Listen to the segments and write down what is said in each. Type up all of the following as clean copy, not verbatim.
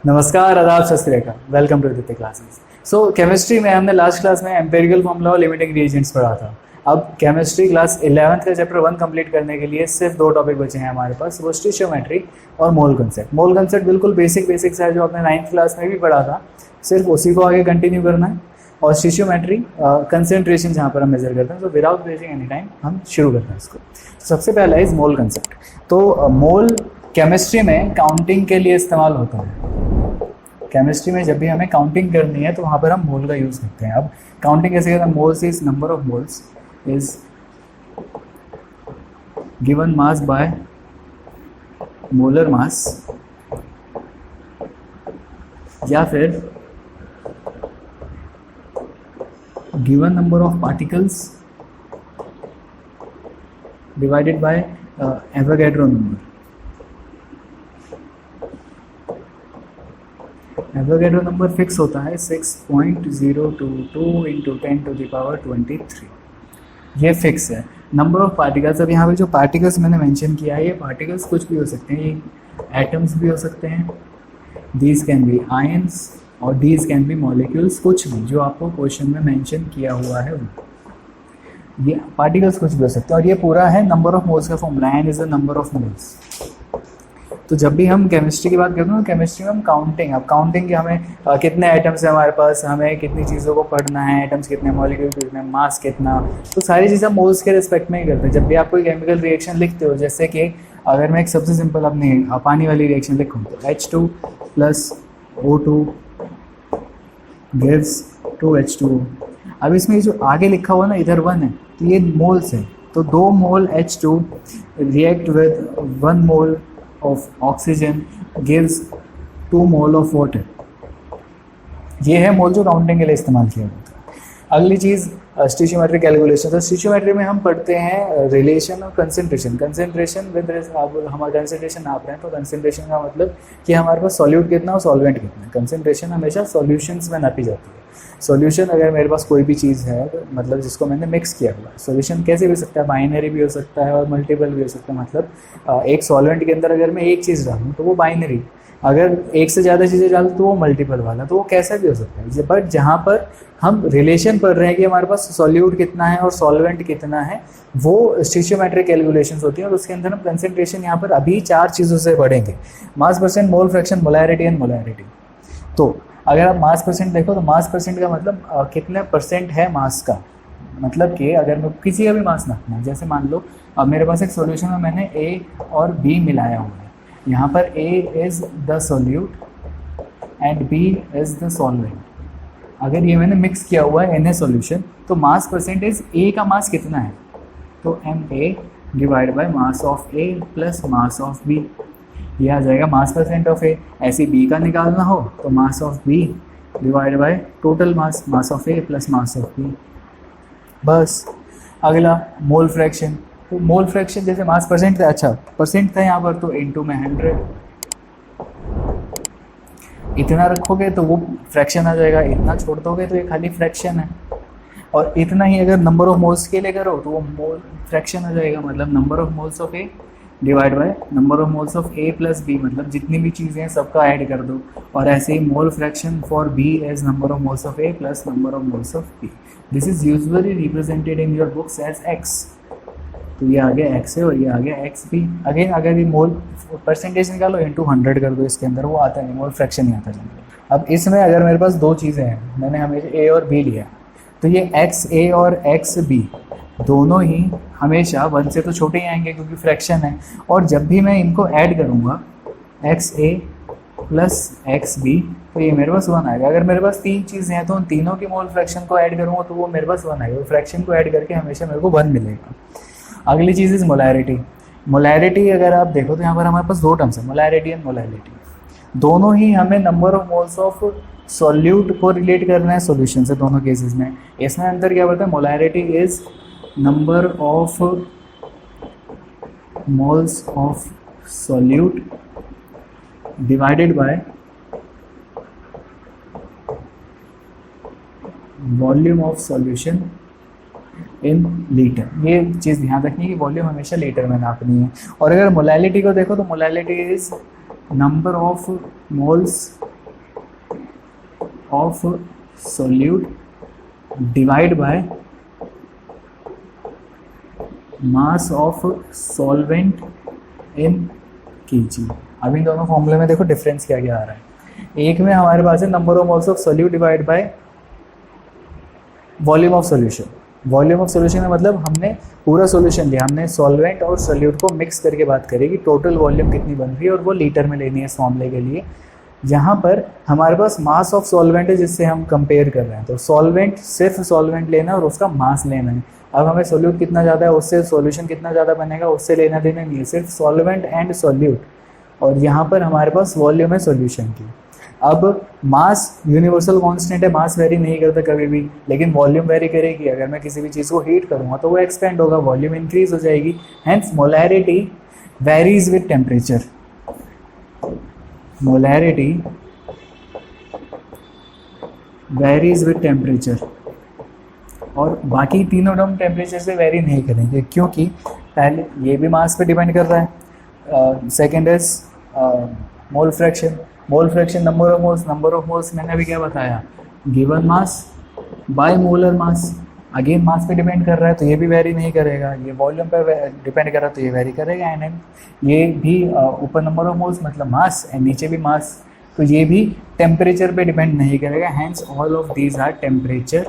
नमस्कार, आदाब, सत श्री अकाल। Welcome to Aditya classes. So chemistry में हमने लास्ट क्लास में एम्पेरिकल फॉर्मूला और लिमिटिंग रिएजेंट्स पढ़ा था। अब केमिस्ट्री क्लास 11th का चैप्टर 1 कंप्लीट करने के लिए सिर्फ 2 टॉपिक बचे हैं हमारे पास, वो स्टिशियोमेट्री और मोल कंसेप्ट। मोल कंसेप्ट बिल्कुल बेसिक्स है जो आपने 9th क्लास में भी पढ़ा था, सिर्फ उसी को आगे कंटिन्यू करना है। और स्टिशियोमेट्री कंसेंट्रेशन जहाँ पर हम मेजर करते हैं, तो विदाउट वेस्टिंग एनी टाइम हम शुरू करते हैं इसको। सबसे पहला इज मोल कंसेप्ट। तो मोल केमिस्ट्री में काउंटिंग के लिए इस्तेमाल होता है। केमिस्ट्री में जब भी हमें काउंटिंग करनी है तो वहाँ पर हम मोल का यूज़ करते हैं। अब काउंटिंग कैसे करते हैं? Moles is number of moles is given mass by molar mass, या फिर given number of particles divided by Avogadro number. Avogadro number fix होता है 6.022 इंटू 10⁻23। ये फिक्स है। नंबर ऑफ पार्टिकल्स, अब यहाँ पे जो पार्टिकल्स मैंने मेंशन किया है, ये पार्टिकल्स कुछ भी हो सकते हैं, ये एटम्स भी हो सकते हैं, दीज कैन बी आयंस और दीज कैन बी मॉलिक्यूल्स, कुछ भी जो आपको क्वेश्चन में मेंशन किया हुआ है वो ये पार्टिकल्स कुछ भी हो सकते हैं। और ये पूरा है नंबर ऑफ मोल्स का formula, N is the number of moles. तो जब भी हम केमिस्ट्री की बात करते हैं, केमिस्ट्री में हम काउंटिंग, अब काउंटिंग के हमें कितने आइटम्स है हमारे पास, हमें कितनी चीज़ों को पढ़ना है, आइटम्स कितने, मॉलिक्यूल कितने, मास कितना, तो सारी चीज़ें मोल्स के रिस्पेक्ट में ही करते हैं। जब भी आप कोई केमिकल रिएक्शन लिखते हो, जैसे कि अगर मैं एक सबसे सिंपल अपनी पानी वाली रिएक्शन लिखूँ तो H2 + O2 गिव्स 2H2O। अब इसमें जो आगे लिखा हुआ ना, इधर 1 है, तो ये मोल्स है। तो 2 मोल H2 react with 1 mole of oxygen gives 2 mole of water। ये है मोल जो काउंटिंग के लिए इस्तेमाल किया जाता है। अगली चीज़ स्टिशियोमेट्री कैलकुलेशन। तो स्टिशियोमेट्री में हम पढ़ते हैं रिलेशन और कंसंट्रेशन। कंसंट्रेशन विद हमारा कंसंट्रेशन नाप रहे हैं, तो कंसंट्रेशन का मतलब कि हमारे पास सॉल्यूट कितना और सॉल्वेंट कितना है। कंसंट्रेशन हमेशा सॉल्यूशंस में नापी जाती है। सॉल्यूशन अगर मेरे पास कोई भी चीज़ है, मतलब जिसको मैंने मिक्स किया हुआ है, सॉल्यूशन कैसे भी हो सकता है, बाइनरी भी हो सकता है और मल्टीपल भी हो सकता है। मतलब एक सॉल्वेंट के अंदर अगर मैं एक चीज़ डालूँ तो वो बाइनरी, अगर एक से ज़्यादा चीज़ें डालूँ तो वो मल्टीपल वाला, तो वो कैसा भी हो सकता है। बट जहाँ पर हम रिलेशन पढ़ रहे हैं कि हमारे पास सॉल्यूट कितना है और सॉल्वेंट कितना है, वो स्टिशियोमेट्रिक कैलकुलेशंस होती हैं। और उसके अंदर हम कंसंट्रेशन यहाँ पर अभी 4 चीज़ों से पढ़ेंगे: मास percent, mole fraction, molarity and molarity. तो अगर आप मास परसेंट देखो तो मास परसेंट का मतलब कितने परसेंट है मास का, मतलब कि अगर मैं किसी का भी मास नापना है, जैसे मान लो अब मेरे पास एक सॉल्यूशन में मैंने A और B मिलाया हुआ है। यहाँ पर A is the solute and B is the solvent. अगर ये मैंने मिक्स किया हुआ है NA सॉल्यूशन, तो मास परसेंटेज A का मास कितना है, तो MA divide by mass of A plus mass of B। ये आ जाएगा मास परसेंट ऑफ A। ऐसे B का निकालना हो तो mass of B divide by total mass, mass of A plus mass of B। बस। अगला मोल फ्रैक्शन। तो मोल फ्रैक्शन जैसे मास परसेंट था, अच्छा परसेंट था यहाँ पर, तो इनटू में 100 इतना रखोगे तो वो फ्रैक्शन आ जाएगा, इतना छोड़ दोगे तो ये खाली फ्रैक्शन है। और इतना ही अगर नंबर ऑफ मोल्स के लिए करो तो वो मोल फ्रैक्शन आ जाएगा, मतलब number of moles of A divide by number of moles of A plus B, मतलब जितनी भी चीज़ें हैं सबका ऐड कर दो। और ऐसे ही mole fraction for B as number of moles of A plus number of moles of B। This is usually represented in your books as X। तो ये आ गया X है और ये आ गया X भी। अगेन अगर ये मोल परसेंटेज निकालो इंटू 100 कर दो इसके अंदर, वो आता है, मोल फ्रैक्शन ही आता है। अब इसमें अगर मेरे पास 2 चीज़ें हैं, मैंने हमेशा A और B लिया, तो ये XA और XB दोनों ही हमेशा 1 से तो छोटे ही आएंगे क्योंकि फ्रैक्शन है। और जब भी मैं इनको ऐड करूँगा XA प्लस XB, तो ये मेरे पास 1 आएगा। अगर मेरे पास 3 चीज़ें हैं तो उन तीनों की मोल फ्रैक्शन को ऐड करूँगा तो वो मेरे पास 1 आएगा। फ्रैक्शन को ऐड करके हमेशा मेरे को 1 मिलेगा। अगली चीज़ इज़ मोलैरिटी। मोलैरिटी अगर आप देखो तो यहाँ पर हमारे पास 2 टर्म्स है, मोलैरिटी एंड मोलैरिटी। दोनों ही हमें number of moles of solute को रिलेट करना है सॉल्यूशन से, दोनों केसेस में। इसमें अंदर क्या बोलता है, molarity is number of moles of solute divided by volume of solution in litre. ये चीज़ ध्यान रखनी है कि वॉल्यूम हमेशा लीटर में नापनी है। और अगर मोलैलिटी को देखो तो molality is number of moles of solute divide by mass of solvent in KG. अब इन दोनों फॉर्मूले में देखो डिफरेंस क्या क्या आ रहा है। एक में हमारे पास है number of moles of solute divide by volume of solution. Volume of solution का मतलब हमने पूरा सॉल्यूशन लिया, हमने सॉल्वेंट और सोल्यूट को मिक्स करके बात करें कि टोटल वॉल्यूम कितनी बन रही है और वो लीटर में लेनी है इस फॉर्मूले के लिए। यहाँ पर हमारे पास मास ऑफ सॉल्वेंट है जिससे हम कंपेयर कर रहे हैं, तो सॉल्वेंट सिर्फ सॉल्वेंट लेना है और उसका मास लेना है। अब हमें सोल्यूट कितना ज़्यादा है उससे सॉल्यूशन कितना ज़्यादा बनेगा उससे लेना देना नहीं है, सिर्फ सॉल्वेंट एंड सोल्यूट। और यहाँ पर हमारे पास वॉल्यूम है सॉल्यूशन की। अब मास यूनिवर्सल कांस्टेंट है, मास वेरी नहीं करता कभी भी, लेकिन वॉल्यूम वेरी करेगी। अगर मैं किसी भी चीज़ को हीट करूँगा तो वो एक्सपेंड होगा, वॉल्यूम इंक्रीज हो जाएगी। Hence molarity varies with temperature. Molarity varies with temperature. और बाकी तीनों टर्म टेम्परेचर से वेरी नहीं करेंगे क्योंकि पहले ये भी मास पे डिपेंड कर रहा है। Second is mole fraction. Mole fraction number of moles मैंने अभी क्या बताया, given mass by molar mass. Again mass पे डिपेंड कर रहा है तो ये भी वेरी नहीं करेगा। ये वॉल्यूम पे डिपेंड कर रहा है तो ये वेरी करेगा। एंड ये भी ऊपर नंबर ऑफ मोल्स मतलब मास एंड नीचे भी मास, तो ये भी टेम्परेचर पे डिपेंड नहीं करेगा। Hence all of these are temperature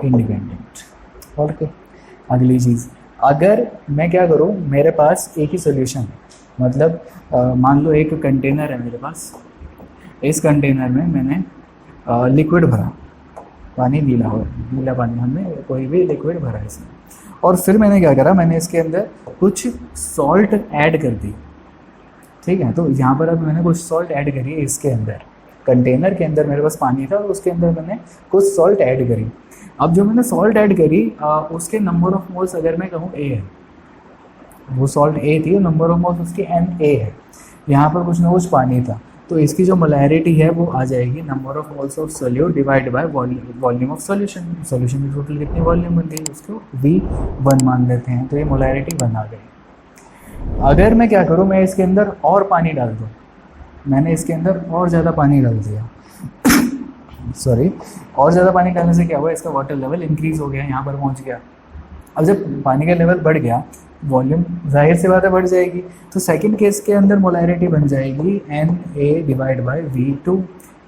independent. Okay, अगली चीज़, अगर मैं क्या करूँ, मेरे पास एक ही सोल्यूशन है, मतलब मान लो एक कंटेनर है मेरे पास, इस कंटेनर में मैंने लिक्विड भरा, पानी नीला पानी हमने कोई भी लिक्विड भरा इसमें, और फिर मैंने क्या करा, मैंने इसके अंदर कुछ सॉल्ट ऐड कर दी। ठीक है, तो यहाँ पर अब मैंने कुछ सॉल्ट ऐड करी है इसके अंदर, कंटेनर के अंदर मेरे पास पानी था और उसके अंदर मैंने कुछ सॉल्ट ऐड करी। अब जो मैंने सॉल्ट ऐड करी उसके नंबर ऑफ मोल्स अगर मैं कहूँ ए है, वो सॉल्ट ए थी और नंबर ऑफ मोल्स उसकी NA है, यहाँ पर कुछ ना कुछ पानी था, तो इसकी जो मोलैरिटी है वो आ जाएगी number of moles of solute divide by volume of solution. Solution की टोटल कितनी वॉल्यूम बनती है उसको V1 मान लेते हैं, तो ये मोलैरिटी 1 आ गई। अगर मैं क्या करूँ, मैं इसके अंदर और पानी डाल दूँ, मैंने इसके अंदर और ज़्यादा पानी डाल दिया सॉरी, और ज़्यादा पानी डालने से क्या हुआ, इसका वाटर लेवल इंक्रीज़ हो गया, यहाँ पर पहुँच गया। अब जब पानी का लेवल बढ़ गया, वॉल्यूम जाहिर सी बात है बढ़ जाएगी, तो सेकंड केस के अंदर मोलैरिटी बन जाएगी NA डिवाइड बाय V2।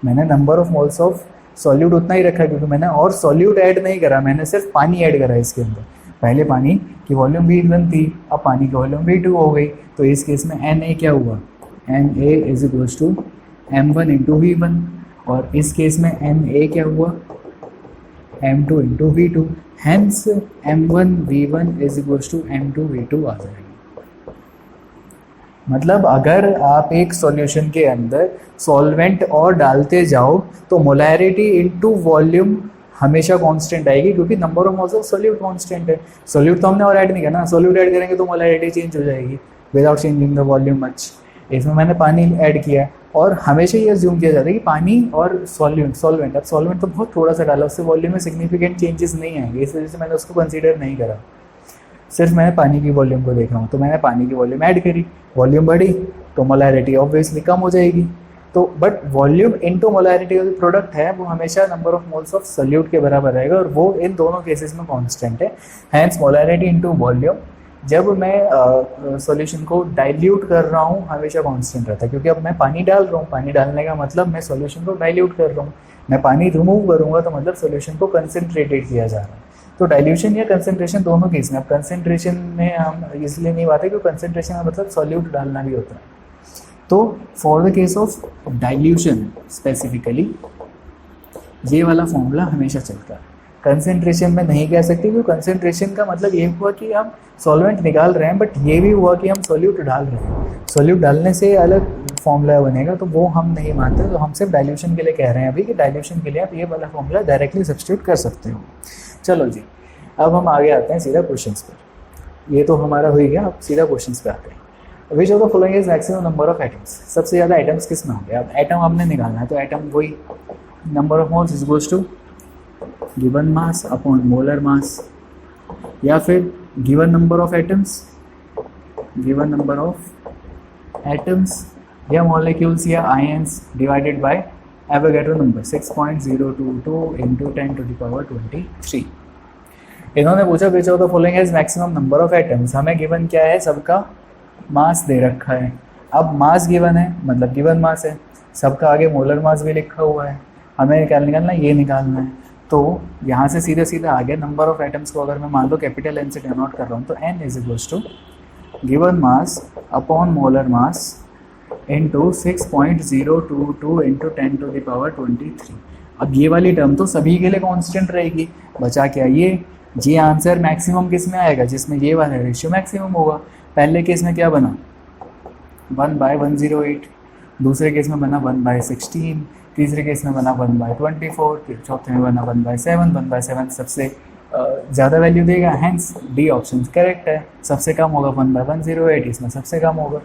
मैंने number of moles of solute उतना ही रखा क्योंकि मैंने और सॉल्यूट ऐड नहीं करा, मैंने सिर्फ पानी ऐड करा इसके अंदर। पहले पानी की वॉल्यूम V1 थी, अब पानी की वॉल्यूम V2 हो गई, तो इस केस में NA क्या हुआ, NA is equals to M1 into V1, और इस केस में NA क्या हुआ, M2 into V2। Hence M1 V1 is equals to M2 V2 आ जाएगी। मतलब अगर आप एक सॉल्यूशन के अंदर सॉल्वेंट और डालते जाओ तो मोलैरिटी इनटू वॉल्यूम हमेशा कांस्टेंट आएगी, क्योंकि number of moles of solute constant है। सोल्यूट तो हमने और ऐड नहीं किया ना, सोल्यूट ऐड करेंगे तो मोलैरिटी चेंज हो जाएगी without changing the volume much. इसमें मैंने पानी ऐड किया और हमेशा ये अज्यूम किया जाता है कि पानी और सॉल्वेंट, अब सॉल्वेंट तो बहुत थोड़ा सा डाला, उससे वॉल्यूम में सिग्निफिकेंट चेंजेस नहीं आएंगे, इस वजह से मैंने उसको कंसीडर नहीं करा, सिर्फ मैंने पानी की वॉल्यूम को देखा हूँ। तो मैंने पानी की वॉल्यूम ऐड करी, वॉल्यूम बढ़ी तो मोलैरिटी ऑब्वियसली कम हो जाएगी। तो बट वॉल्यूम इनटू मोलैरिटी का जो प्रोडक्ट है वो हमेशा number of moles of solute के बराबर रहेगा, और वो इन दोनों केसेस में कांस्टेंट है। हैंस मोलैरिटी इनटू वॉल्यूम जब मैं सॉल्यूशन को डाइल्यूट कर रहा हूँ हमेशा कांस्टेंट रहता है, क्योंकि अब मैं पानी डाल रहा हूँ, पानी डालने का मतलब मैं सॉल्यूशन को डाइल्यूट कर रहा हूँ। मैं पानी रिमूव करूँगा तो मतलब सॉल्यूशन को कंसनट्रेटेड किया जा रहा है। तो डाइल्यूशन या कंसनट्रेशन दोनों केस में, अब कंसनट्रेशन में हम इसलिए नहीं बात है क्योंकि कंसनट्रेशन का मतलब सॉल्यूट डालना भी होता है। तो for the case of dilution specifically ये वाला फॉर्मूला हमेशा चलता है। कंसंट्रेशन में नहीं कह सकते, क्योंकि कंसंट्रेशन का मतलब ये हुआ कि हम सॉल्वेंट निकाल रहे हैं, बट ये भी हुआ कि हम सॉल्यूट डाल रहे हैं। सॉल्यूट डालने से अलग फॉर्मूला बनेगा, तो वो हम नहीं मानते। तो हम सिर्फ डाइल्यूशन के लिए कह रहे हैं अभी कि डाइल्यूशन के लिए आप ये वाला फॉर्मूला डायरेक्टली सब्स्टिट्यूट कर सकते हो। चलो जी, अब हम आगे आते हैं सीधा क्वेश्चंस पर। ये तो हमारा हो ही गया, अब सीधा क्वेश्चंस पे आते हैं। विच of the following is maximum number of atoms, सबसे ज़्यादा एटम्स किस में होंगे। अब एटम हमने निकालना है, तो एटम वही number of moles is equals to given mass upon molar mass, या फिर गिवन नंबर ऑफ एटम्स या मॉलिक्यूल्स या ions divided by Avogadro number 6.022 into 10⁻23। इन्होंने पूछा which of the following has maximum number of atoms. हमें given क्या है, सबका मास दे रखा है। अब मास गिवन है मतलब गिवन मास है, सबका आगे मोलर मास भी लिखा हुआ है, हमें क्या निकालना है, ये निकालना है। तो यहाँ से सीधे सीधे आगे नंबर ऑफ एटम्स को अगर मैं मान लो कैपिटल एन से डिनोट कर रहा हूँ तो n is equals to given mass upon molar mass into 6.022 into 10⁻23। अब ये वाली टर्म तो सभी के लिए कांस्टेंट रहेगी, बचा क्या ये आंसर मैक्सिमम किस में आएगा, जिसमें ये वाला रेशियो मैक्सिमम होगा। पहले केस में क्या बना 1/108, दूसरे केस में बना 1/16, तीसरे केस में बना 1/24, फिर चौथे में बना 1/7। 1/7 सबसे ज़्यादा वैल्यू देगा, हैंस डी ऑप्शन करेक्ट है। सबसे कम होगा 1/108, इसमें सबसे कम होगा।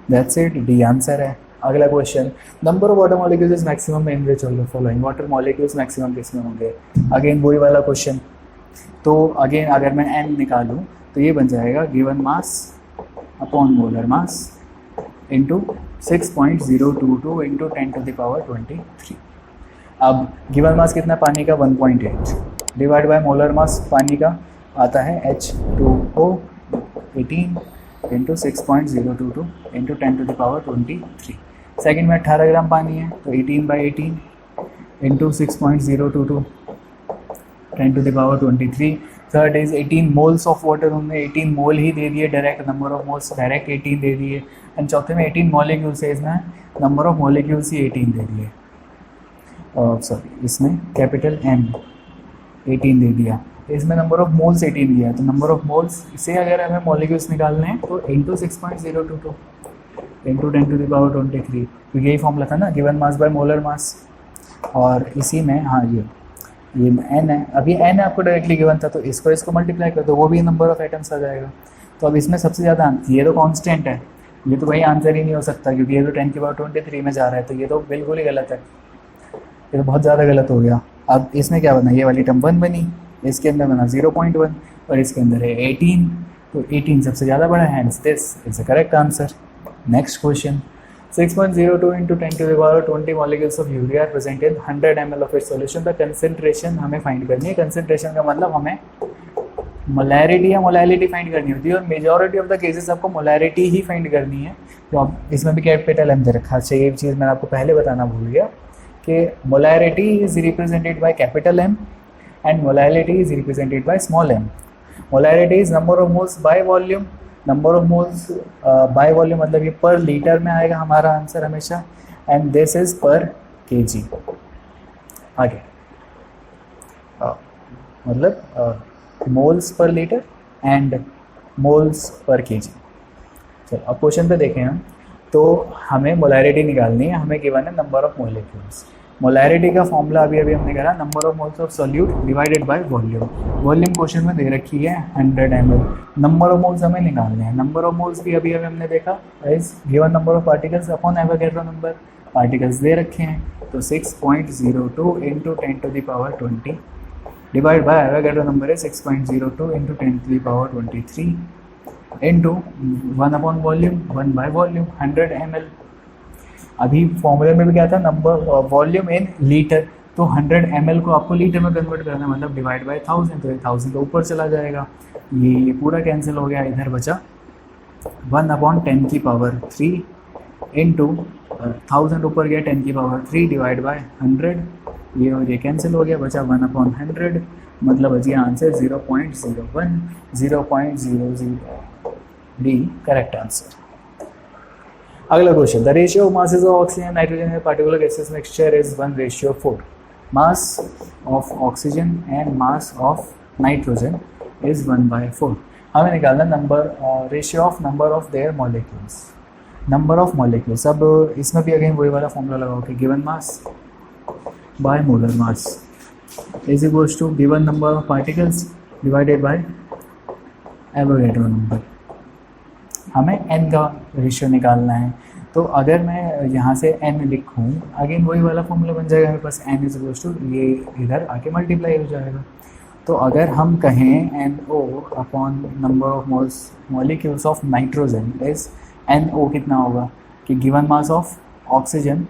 दैट्स इट, डी आंसर है। अगला question, number of water molecules is maximum in which of the following. Water molecules maximum किस में होंगे, अगेन वही वाला क्वेश्चन। तो अगेन अगर मैं n निकालूँ तो ये बन जाएगा given mass upon molar mass into 6.022 into 10⁻23। अब गिवन मास कितना पानी का 1.8 डिवाइड बाय मोलर मास पानी का आता है H2O 18 इंटू 6.022 इंटू 10⁻23। सेकेंड में 18 ग्राम पानी है तो 18/18 into 6.022 10⁻23। Third is 18 moles of water, उन्होंने 18 मोल ही दे दिए, direct number of moles direct 18 दे दिए। एंड चौथे में 18 मॉलिक्यूल्स है, इसमें नंबर ऑफ मॉलिक्यूल्स ही 18 दे दिए। सॉरी, इसमें कैपिटल M 18 दे दिया, इसमें नंबर ऑफ मोल्स 18 दिया। तो नंबर ऑफ मोल्स इसे अगर हमें मॉलिक्यूल्स निकालने हैं तो इंटू 6.022 इंटू 10⁻23, क्योंकि यही फॉर्मूला था ना, गिवन मास बाय मोलर मास। और इसी में हाँ ये n है, अभी n आपको डायरेक्टली गिवन था तो इसको मल्टीप्लाई कर दो, वो भी नंबर ऑफ एटम्स आ जाएगा। तो अब इसमें सबसे ज़्यादा ये तो कांस्टेंट है, ये तो वही आंसर ही नहीं हो सकता क्योंकि ये तो 10⁻23 में जा रहा है, तो ये तो बिल्कुल ही गलत है, ये तो बहुत ज़्यादा गलत हो गया। अब इसमें क्या बना, ये वाली टर्म 1 बनी, इसके अंदर बना 0.1 और इसके अंदर है 18, तो 18 सबसे ज़्यादा बड़ा है, hence this is the correct answer. Next question, 6.02 into 10⁻20 molecules of urea are present in 100 ml of its solution. The concentration हमें फाइंड करनी है। कंसंट्रेशन का मतलब हमें मोलैरिटी या मोलैलिटी फाइंड करनी होती है, और मेजॉरिटी ऑफ द केसेस आपको मोलैरिटी ही फाइंड करनी है। तो अब इसमें भी कैपिटल एम दे रखा है। अच्छा, ये चीज़ मैंने आपको पहले बताना भूल गया कि molarity is represented by capital M and molality is represented by small m. Molarity is number of moles by volume, number of moles by volume मतलब ये पर लीटर में आएगा हमारा आंसर हमेशा, and this is per kg. आगे मतलब moles per litre and moles per kg. चलो अब क्वेश्चन पे देखें हम, तो हमें मोलैरिटी निकालनी है, हमें गिवन है नंबर ऑफ मॉलिक्यूल्स। मोलैरिटी का फॉर्मूला अभी हमने करा, number of moles of solute divided by volume. Volume question में दे रखी है 100 ml, नंबर ऑफ मोल्स हमें निकालने हैं। नंबर ऑफ मोल्स भी अभी हमने देखा, is given number of particles upon Avogadro number. Particles they रखे हैं तो 6.02 into 10⁻20 divide by Avogadro number है 6.02 into 10⁻23 into 1 upon volume 1 by volume 100 ml। अभी फॉर्मूले में भी क्या था, नंबर वॉल्यूम इन लीटर, तो 100 ml को आपको लीटर में कन्वर्ट करना है, मतलब डिवाइड बाय 1000, तो 1000 के ऊपर चला जाएगा, ये पूरा कैंसिल हो गया। इधर बचा 1/10³ इंटू 1000 ऊपर गया 10³ डिवाइड बाय 100, ये और ये कैंसिल हो गया, बचा 1/100, मतलब बच गया आंसर 0.01 0.00 डी करेक्ट आंसर। अगला question, the ratio of masses of oxygen nitrogen in particular gases mixture is 1:4। Mass of oxygen and mass of nitrogen is 1/4। हमें निकालना number ratio of number of their molecules. Number of molecules, अब इसमें भी again वही वाला formula लगाओ कि given mass by molar mass is equals to given number of particles divided by Avogadro number. हमें n का रेशियो निकालना है, तो अगर मैं यहाँ से n लिखूँ, अगेन वही वाला फॉर्मूला बन जाएगा मेरे पास, n इज इक्वल्स टू ये इधर आके मल्टीप्लाई हो जाएगा। तो अगर हम कहें NO upon number of moles molecules of nitrogen is NO कितना होगा, कि गिवन मास ऑफ ऑक्सीजन,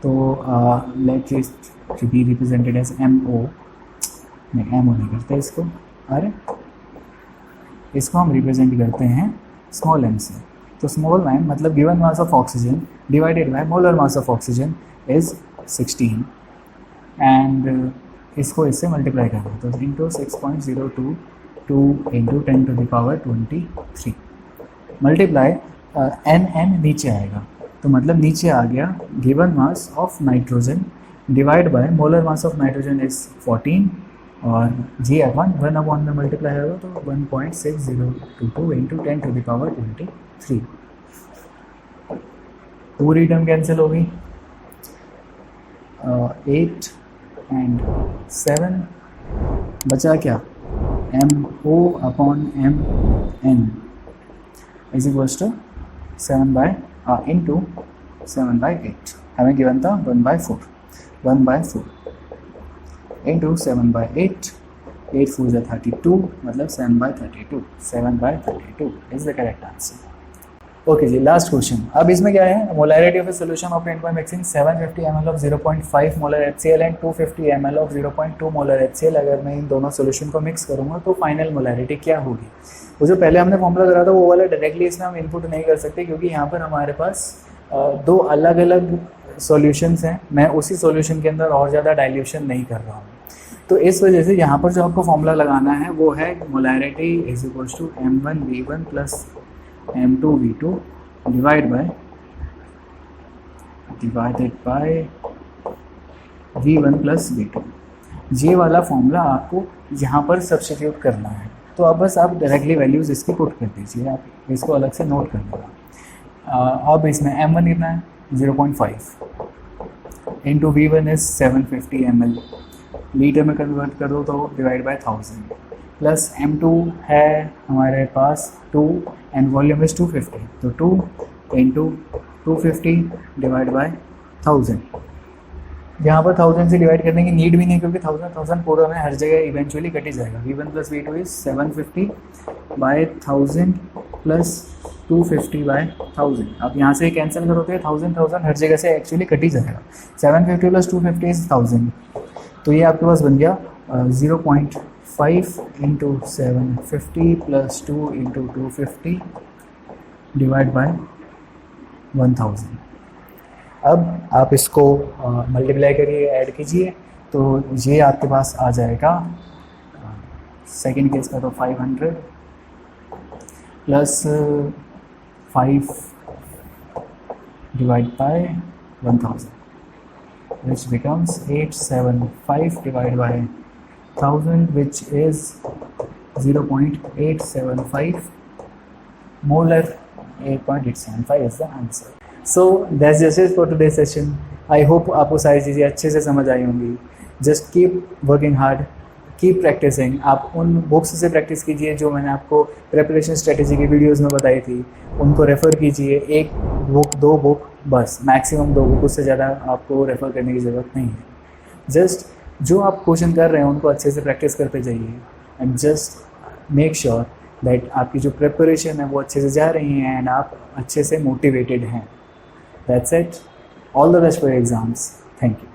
तो let it be represented as MO, नहीं MO नहीं करते इसको, अरे इसको हम रिप्रेजेंट करते हैं स्मॉल m से। तो स्मॉल m मतलब given mass of oxygen divided by molar mass of oxygen is 16, and इसको इससे मल्टीप्लाई करना, तो इंटू 6.022 इंटू 10⁻23 मल्टीप्लाई n नीचे आएगा, तो मतलब नीचे आ गया given mass of nitrogen divide by molar mass of nitrogen is 14, और जी अपन 1/1 में मल्टीप्लाई होगा तो 1.6022 इंटू 10⁻23। पूरी टर्म कैंसिल हो गई, 8 एंड 7 बचा क्या, MO/MN इज इक्वल्स टू 7/8 हमें गिवन था 1/4 इंटू 7/8, 8 4 जा 32 मतलब 7/32 is the correct answer. Okay जी, लास्ट क्वेश्चन। अब इसमें क्या है, molarity of a solution of 10 mixing 750 ml of 0.5 molar HCl and 250 ml of 0.2 molar HCl। अगर मैं इन दोनों सोल्यूशन को मिक्स करूँगा तो फाइनल मोलैरिटी क्या होगी। वो जो पहले हमने फॉर्मूला करा था वो वाला डायरेक्टली इसमें हम इनपुट नहीं कर सकते, क्योंकि यहाँ पर हमारे पास दो अलग अलग सॉल्यूशंस हैं। मैं उसी सॉल्यूशन के अंदर और ज़्यादा डाइल्यूशन नहीं कर रहा हूँ, तो इस वजह से यहाँ पर जो आपको फॉर्मूला लगाना है वो है molarity is equals to M1V1 plus M2V2 divided by V1 plus V2। ये वाला फॉर्मूला आपको यहाँ पर सब्स्टिट्यूट करना है, तो अब बस आप डायरेक्टली वैल्यूज़ इसकी पुट कर दीजिए, आप इसको अलग से नोट कर लेना। अब इसमें M1 कितना है 0.5 into V1 is 750 ml, litre में कन्वर्ट कर दो तो डिवाइड बाय 1000, प्लस M2 है हमारे पास 2 एंड वॉल्यूम इज 250, तो 2 इंटू 250 डिवाइड बाय 1000। यहाँ पर 1000 से डिवाइड करने की नीड भी नहीं, क्योंकि 1000 पूरा में हर जगह इवेंचुअली कट ही जाएगा। V1 plus V2 is 750 by 1000 plus 250 by 1000। अब यहाँ से कैंसिल करोगे 1000 हर जगह से एक्चुअली कट ही जाएगा। 750 प्लस 250 इज 1000, तो ये आपके पास बन गया 0.5 into 750 plus 2 into 250 divide by 1000। अब आप इसको मल्टीप्लाई करिए, ऐड कीजिए, तो ये आपके पास आ जाएगा सेकेंड केस का तो 500 plus 5 divide by 1000 which becomes 875 divided by 1000 which is 0.875 molar. 8.875 is the answer. So that's just it for today's session. I hope आपको सारी चीज़ें अच्छे से समझ आई होंगी। Just keep working hard, keep practicing. आप उन बुक्स से प्रैक्टिस कीजिए जो मैंने आपको प्रेपरेशन स्ट्रेटेजी की वीडियोस में बताई थी, उनको रेफ़र कीजिए। एक बुक, दो बुक बस, मैक्सिमम 2 बुक, उससे ज़्यादा आपको रेफ़र करने की ज़रूरत नहीं है। जस्ट जो आप क्वेश्चन कर रहे हैं उनको अच्छे से प्रैक्टिस करते जाइए, and just make sure that आपकी जो प्रिपरेशन है वो अच्छे से जा रही है एंड आप अच्छे से मोटिवेटेड हैं। That's it. All the best for exams. Thank you.